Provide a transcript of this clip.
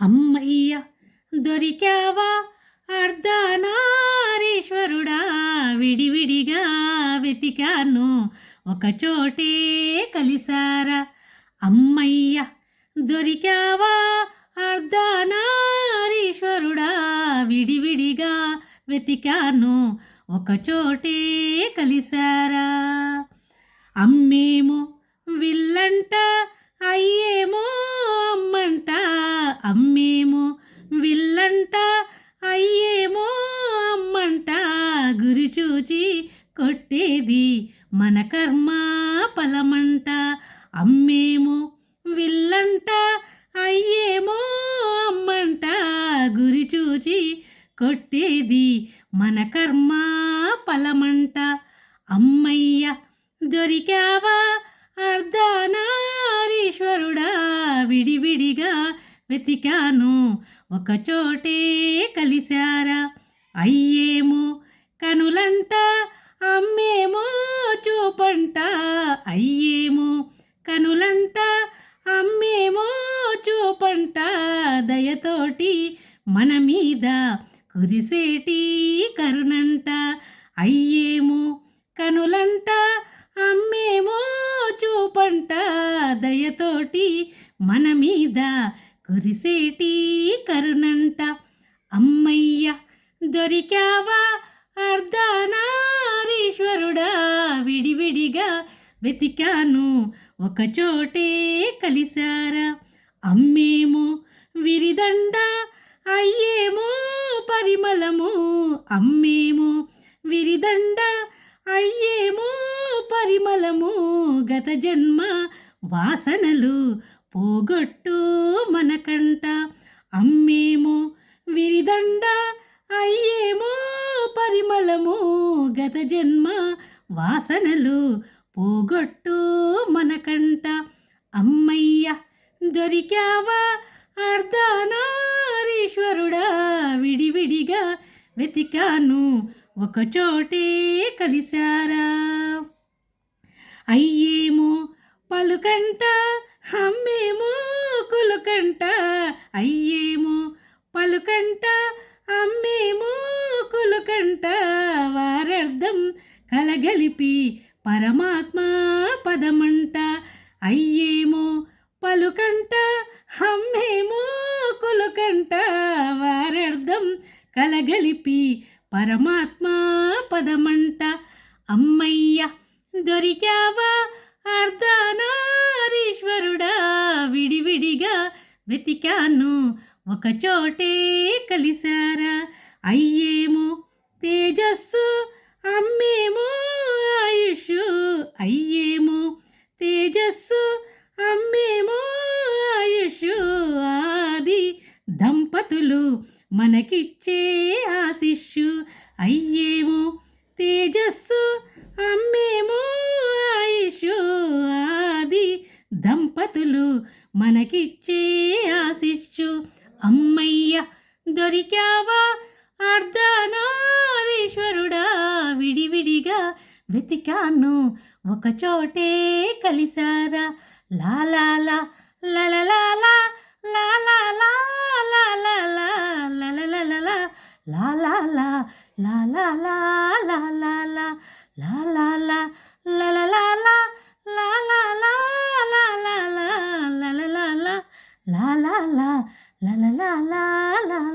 అమ్మయ్య దొరికావా అర్ధనారీశ్వరుడా, విడివిడిగా వెతికాను ఒకచోటే కలిసారా. అమ్మయ్య దొరికావా అర్ధనారీశ్వరుడా, విడివిడిగా వెతికాను ఒకచోటే కలిసారా. అమ్మేమో విల్లంట, అయ్యేమో అమ్మంట. అమ్మేమో విల్లంట, అయ్యేమో అమ్మంట. గురి చూచి కొట్టేది మన కర్మ ఫలమంట. అమ్మేమో విల్లంట, అయ్యేమో అమ్మంట. గురి చూచి కొట్టేది మన కర్మ ఫలమంట. అమ్మయ్య దొరికావా అర్ధనారీశ్వరుడా, విడివిడిగా వెతికాను ఒకచోటే కలిసారా. అయ్యేమో కనులంట, అమ్మేమో చూపంట. అయ్యేమో కనులంట, అమ్మేమో చూపంట. దయతోటి మన మీద కురిసేటి కరుణంట. అయ్యేమో కనులంట, అమ్మేమో చూపంట. దయతోటి మన మీద కురిసేటి కరుణంట. అమ్మయ్య దొరికావా అర్ధనారీశ్వరుడా, విడివిడిగా వెతికాను ఒకచోటే కలిసారా. అమ్మేమో విరిదండ, అయ్యేమో పరిమళము. అమ్మేమో విరిదండ, అయ్యేమో పరిమళము. గత జన్మ వాసనలు పోగొట్టు మనకంట. అమ్మేమో విరిదండ, అయ్యేమో పరిమళము. గత జన్మ వాసనలు పోగొట్టు మనకంట. అమ్మయ్య దొరికావా అర్ధనారీశ్వరుడా, విడివిడిగా వెతికాను ఒకచోటే కలిసారా. అయ్యేమో పలుకంట, అమ్మేమో కులుకంట. అయ్యేమో పలుకంట, అమ్మేమో కులుకంట. వారర్థం కలగలిపి పరమాత్మ పదమంట. అయ్యేమో పలుకంట, అమ్మేమో కులుకంట. వారర్థం కలగలిపి పరమాత్మ పదమంట. అమ్మయ్య దొరికావా అర్ధనారీశ్వరుడా, విడివిడిగా వెతికాను ఒకచోటే కలిసారా. అయ్యేమో తేజస్సు, అమ్మేమో ఆయుష్. అయ్యేమో తేజస్సు, అమ్మేమో ఆయుష్. ఆది దంపతులు మనకిచ్చే ఆశిష్యు. అయ్యేమో తేజస్సు, అమ్మేమో ఆయుష్. ఆది దంపతులు మనకిచ్చే ఆశిష్యు. అమ్మయ్య దొరికావా అర్ధనారీశ్వరుడా, విడివిడిగా వెతికాను ఒకచోటే కలిసారా. లాలాలా లలలాలా లాలాలా లాలాలా లలలలలా లాలాలా లాలాలా లాలాలా లాలాలా లలలాలా లాలాలా లాలాలా లలలాలా లాలాలా లలలాలా లాలా.